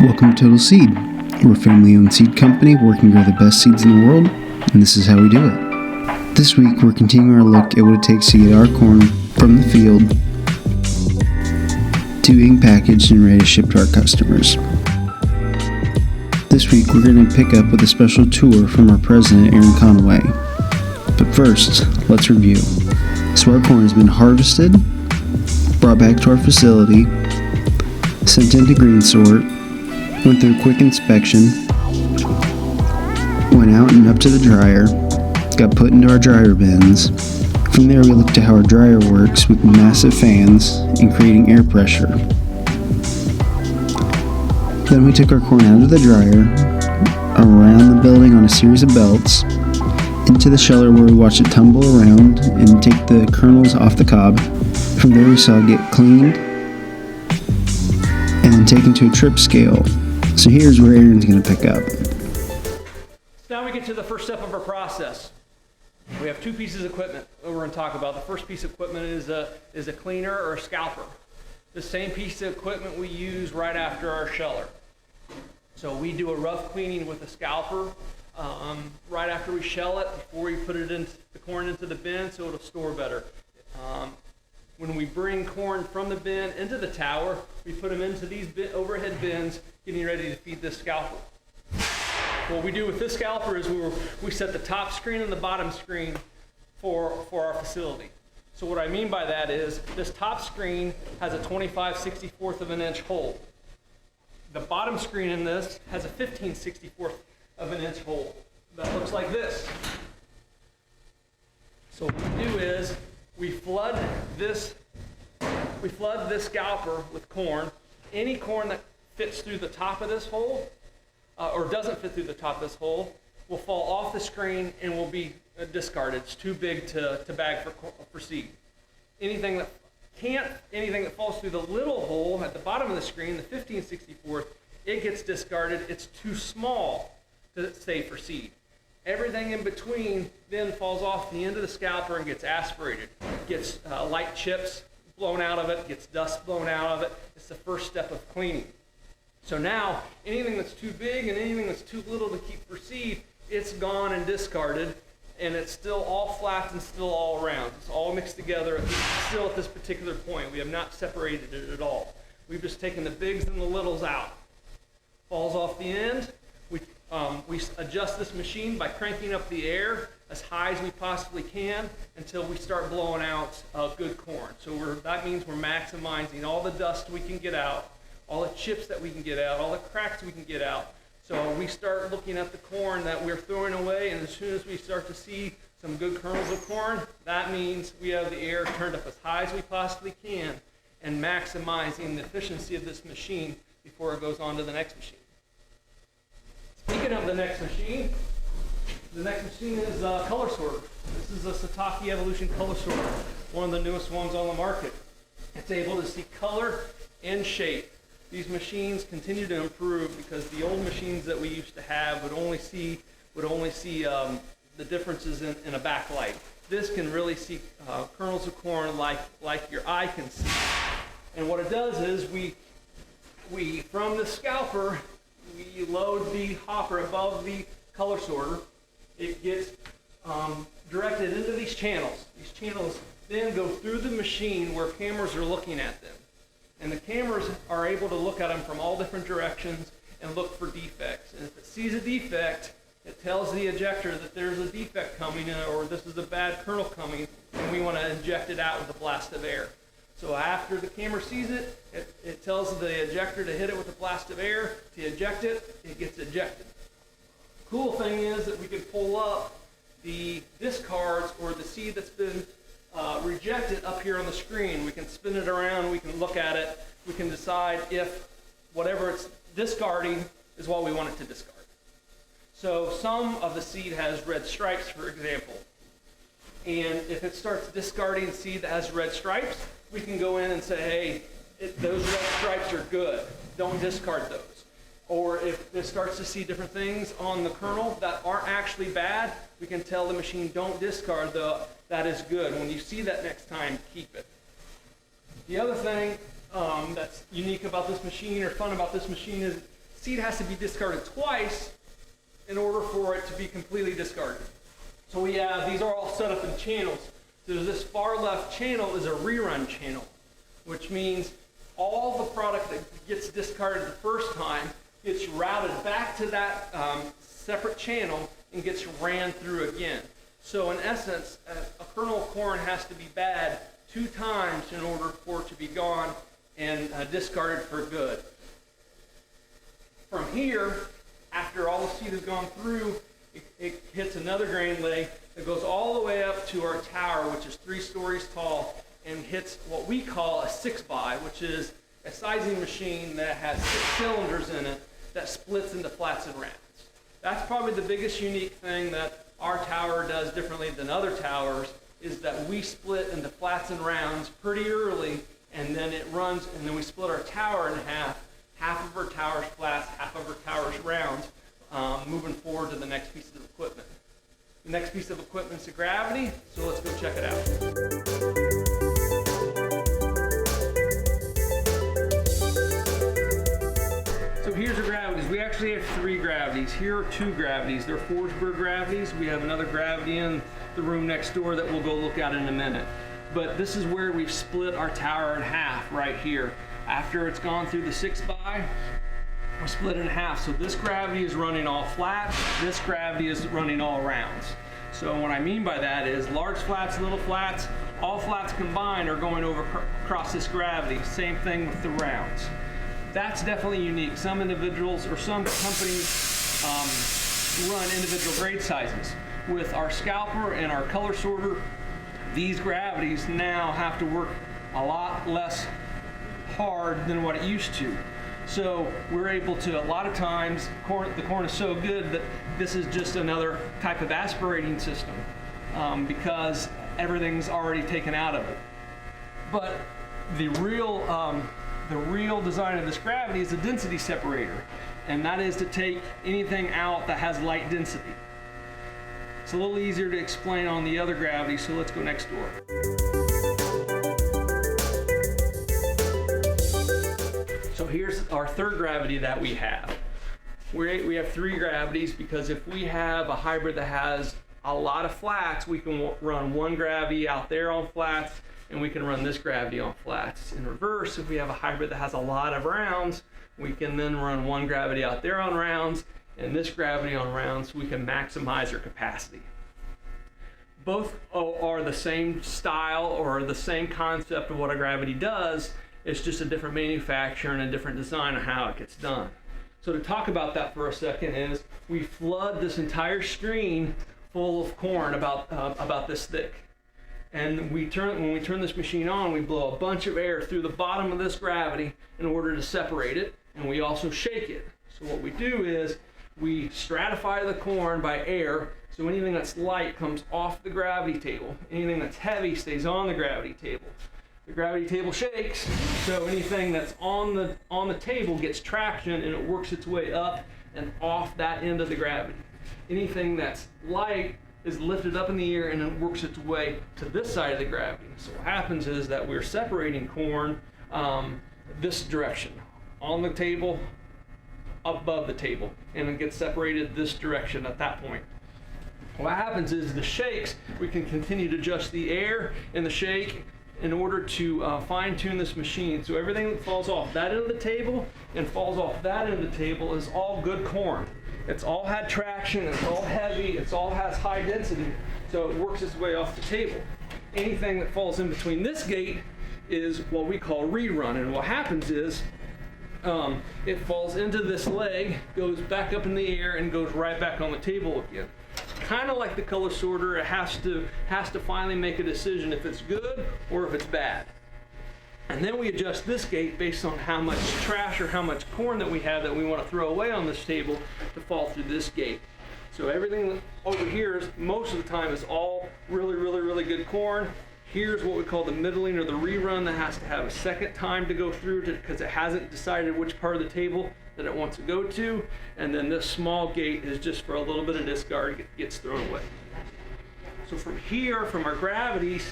Welcome to Total Seed. We're a family-owned seed company working to grow the best seeds in the world, and this is how we do it. This week, we're continuing our look at what it takes to get our corn from the field to being packaged and ready to ship to our customers. This week, we're going to pick up with a special tour from our president, Aaron Conaway. But first, let's review. So our corn has been harvested, brought back to our facility, sent into green sort, went through a quick inspection, went out and up to the dryer, got put into our dryer bins. From there we looked at how our dryer works with massive fans and creating air pressure. Then we took our corn out of the dryer, around the building on a series of belts, into the sheller where we watched it tumble around and take the kernels off the cob. From there we saw it get cleaned and then taken to a trip scale. So here's where Aaron's going to pick up. Now we get to the first step of our process. We have two pieces of equipment that we're going to talk about. The first piece of equipment is a cleaner or a scalper. The same piece of equipment we use right after our sheller. So we do a rough cleaning with a scalper right after we shell it, before we put it into the corn into the bin so it'll store better. When we bring corn from the bin into the tower, we put them into these overhead bins, getting ready to feed this scalper. What we do with this scalper is we set the top screen and the bottom screen for our facility. So what I mean by that is this top screen has a 25/64 of an inch hole. The bottom screen in this has a 15/64 of an inch hole that looks like this. So what we do is we flood this scalper with corn. Any corn that fits through the top of this hole or doesn't fit through the top of this hole will fall off the screen and will be discarded. It's too big to bag for seed. Anything that falls through the little hole at the bottom of the screen, the 15/64, it gets discarded. It's too small to stay for seed. Everything in between then falls off the end of the scalper and gets aspirated. Gets light chips blown out of it, gets dust blown out of it. It's the first step of cleaning. So now, anything that's too big and anything that's too little to keep for seed, it's gone and discarded, and it's still all flat and still all around. It's all mixed together still at this particular point. We have not separated it at all. We've just taken the bigs and the littles out. Falls off the end. We adjust this machine by cranking up the air as high as we possibly can until we start blowing out good corn. So that means we're maximizing all the dust we can get out, all the chips that we can get out, all the cracks we can get out. So we start looking at the corn that we're throwing away, and as soon as we start to see some good kernels of corn, that means we have the air turned up as high as we possibly can and maximizing the efficiency of this machine before it goes on to the next machine. Speaking of the next machine is a color sorter. This is a Sataki Evolution color sorter, one of the newest ones on the market. It's able to see color and shape. These machines continue to improve because the old machines that we used to have would only see the differences in a backlight. This can really see kernels of corn like your eye can see. And what it does is we from the scalper, we load the hopper above the color sorter. It gets directed into these channels. These channels then go through the machine where cameras are looking at them. And the cameras are able to look at them from all different directions and look for defects. And if it sees a defect, it tells the ejector that there's a defect coming or this is a bad kernel coming, and we want to inject it out with a blast of air. So after the camera sees it, it tells the ejector to hit it with a blast of air. To eject it, it gets ejected. Cool thing is that we can pull up the discards or the seed that's been rejected up here on the screen. We can spin it around, we can look at it, we can decide if whatever it's discarding is what we want it to discard. So some of the seed has red stripes, for example. And if it starts discarding seed that has red stripes, we can go in and say, hey, those red stripes are good. Don't discard those. Or if it starts to see different things on the kernel that aren't actually bad, we can tell the machine, don't discard that is good. When you see that next time, keep it. The other thing that's unique about this machine or fun about this machine is seed has to be discarded twice in order for it to be completely discarded. So we have, these are all set up in channels. So this far left channel is a rerun channel, which means all the product that gets discarded the first time gets routed back to that separate channel and gets ran through again. So in essence, a kernel of corn has to be bad 2 times in order for it to be gone and discarded for good. From here, after all the seed has gone through, it hits another grain leg that goes all the way up to our tower, which is 3 stories tall, and hits what we call a 6x, which is a sizing machine that has 6 cylinders in it that splits into flats and rounds. That's probably the biggest unique thing that our tower does differently than other towers, is that we split into flats and rounds pretty early, and then it runs, and then we split our tower in half. Half of our tower's flats, half of our tower's rounds, moving forward to the next piece of equipment. The next piece of equipment is the gravity, so let's go check it out. So here's the gravities. We actually have 3 gravities. Here are 2 gravities. They're Forsberg gravities. We have another gravity in the room next door that we'll go look at in a minute. But this is where we've split our tower in half right here. After it's gone through the 6x, we're split in half. So this gravity is running all flats, this gravity is running all rounds. So what I mean by that is large flats, little flats, all flats combined are going over across this gravity. Same thing with the rounds. That's definitely unique. Some individuals or some companies run individual grade sizes. With our Scalper and our color sorter, these gravities now have to work a lot less hard than what it used to. So we're able to, a lot of times, the corn is so good that this is just another type of aspirating system because everything's already taken out of it. But the real design of this gravity is a density separator, and that is to take anything out that has light density. It's a little easier to explain on the other gravity, so let's go next door. So here's our third gravity that we have. We have 3 gravities because if we have a hybrid that has a lot of flats, we can run 1 gravity out there on flats, and we can run this gravity on flats. In reverse, if we have a hybrid that has a lot of rounds, we can then run 1 gravity out there on rounds and this gravity on rounds, so we can maximize our capacity. Both are the same style or the same concept of what a gravity does. It's just a different manufacturer and a different design of how it gets done. So to talk about that for a second is we flood this entire screen full of corn about this thick. And when we turn this machine on, we blow a bunch of air through the bottom of this gravity in order to separate it, and we also shake it. So what we do is we stratify the corn by air, so anything that's light comes off the gravity table. Anything that's heavy stays on the gravity table. The gravity table shakes, so anything that's on the table gets traction and it works its way up and off that end of the gravity. Anything that's light is lifted up in the air and it works its way to this side of the gravity. So what happens is that we're separating corn this direction, on the table, above the table, and it gets separated this direction at that point. What happens is the shakes, we can continue to adjust the air in the shake in order to fine-tune this machine. So everything that falls off that end of the table and falls off that end of the table is all good corn. It's all had traction, it's all heavy, it's all has high density, so it works its way off the table. Anything that falls in between this gate is what we call rerun, and what happens is it falls into this leg, goes back up in the air, and goes right back on the table again. Kind of like the color sorter, it has to finally make a decision if it's good or if it's bad. And then we adjust this gate based on how much trash or how much corn that we have that we want to throw away on this table to fall through this gate. So everything over here is, most of the time, is all really, really, really good corn. Here's what we call the middling or the rerun that has to have a second time to go through because it hasn't decided which part of the table that it wants to go to. And then this small gate is just for a little bit of discard, gets thrown away. So from here, from our gravities,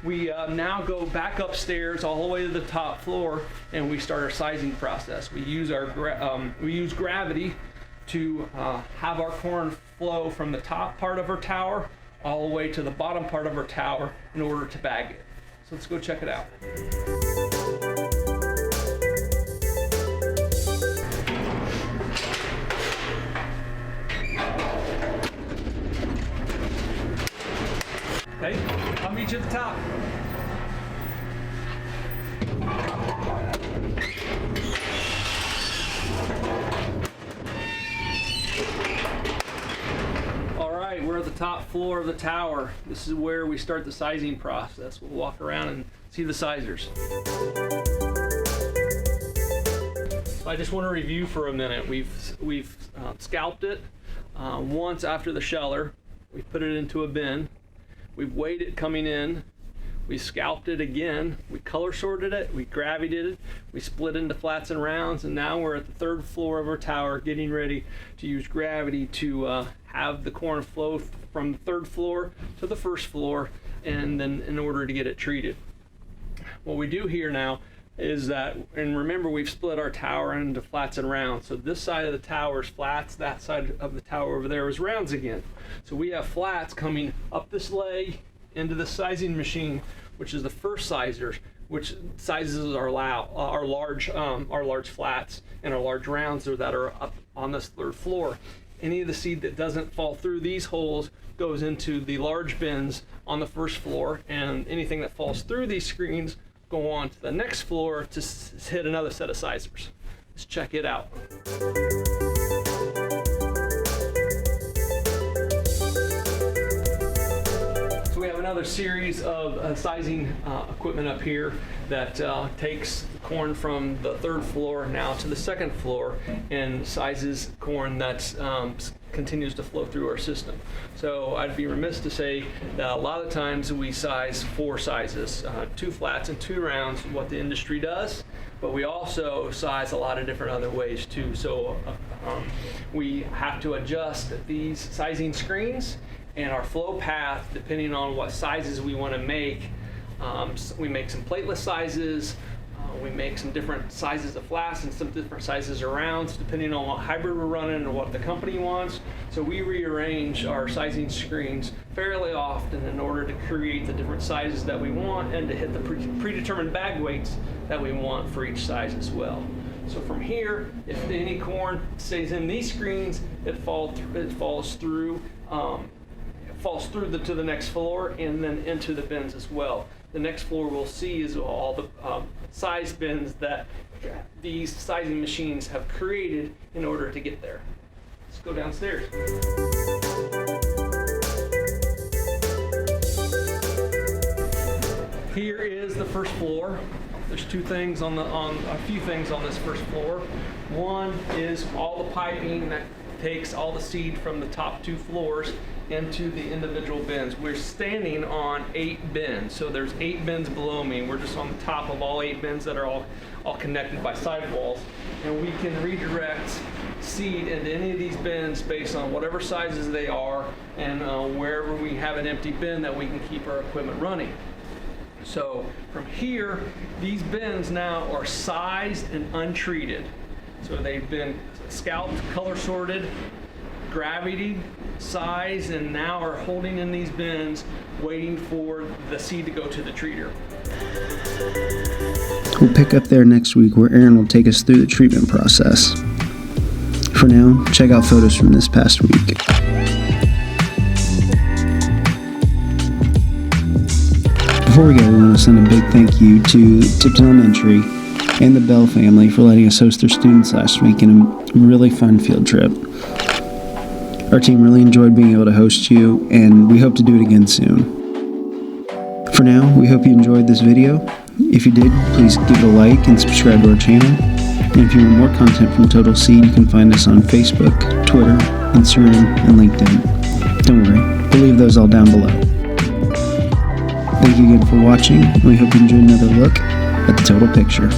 we now go back upstairs all the way to the top floor, and we start our sizing process. We use gravity to have our corn flow from the top part of our tower all the way to the bottom part of our tower in order to bag it. So let's go check it out. Okay, I'll meet you at the top. All right, we're at the top floor of the tower. This is where we start the sizing process. We'll walk around and see the sizers. So I just want to review for a minute. We've scalped it once after the sheller. We put it into a bin. We've weighed it coming in. We scalped it again. We color sorted it. We gravied it. We split into flats and rounds. And now we're at the third floor of our tower, getting ready to use gravity to have the corn flow from the third floor to the first floor, and then in order to get it treated. What we do here now is that, and remember, we've split our tower into flats and rounds. So this side of the tower is flats, that side of the tower over there is rounds again. So we have flats coming up this leg into the sizing machine, which is the first sizer, which sizes our large flats and our large rounds that are up on this third floor. Any of the seed that doesn't fall through these holes goes into the large bins on the first floor, and anything that falls through these screens go on to the next floor to hit another set of sizers. Let's check it out. So we have another series of sizing equipment up here that takes corn from the third floor now to the second floor and sizes corn that continues to flow through our system. So I'd be remiss to say that a lot of times we size 4 sizes, 2 flats and 2 rounds, what the industry does, but we also size a lot of different other ways too. So we have to adjust these sizing screens and our flow path depending on what sizes we want to make. We make some plateless sizes, we make some different sizes of flats and some different sizes of rounds depending on what hybrid we're running and what the company wants. So we rearrange our sizing screens fairly often in order to create the different sizes that we want and to hit the predetermined bag weights that we want for each size as well. So from here, if any corn stays in these screens, it falls through to the next floor and then into the bins as well. The next floor we'll see is all the size bins that these sizing machines have created in order to get there. Let's go downstairs. Here is the first floor. There's a few things on this first floor. One is all the piping that takes all the seed from the top 2 floors into the individual bins. We're standing on 8 bins, so there's 8 bins below me. We're just on the top of all 8 bins that are all connected by sidewalls, and we can redirect seed into any of these bins based on whatever sizes they are, and wherever we have an empty bin that we can keep our equipment running. So from here, these bins now are sized and untreated. So they've been scalped, color sorted, gravitied, sized, and now are holding in these bins waiting for the seed to go to the treater. We'll pick up there next week where Aaron will take us through the treatment process. For now, check out photos from this past week. Before we go, we want to send a big thank you to Tipton Elementary and the Bell family for letting us host their students last week in a really fun field trip. Our team really enjoyed being able to host you, and we hope to do it again soon. For now, we hope you enjoyed this video. If you did, please give it a like and subscribe to our channel. And if you want more content from Total Seed, you can find us on Facebook, Twitter, Instagram, and LinkedIn. Don't worry, we'll leave those all down below. Thank you again for watching, and we hope you enjoyed another look at the total picture.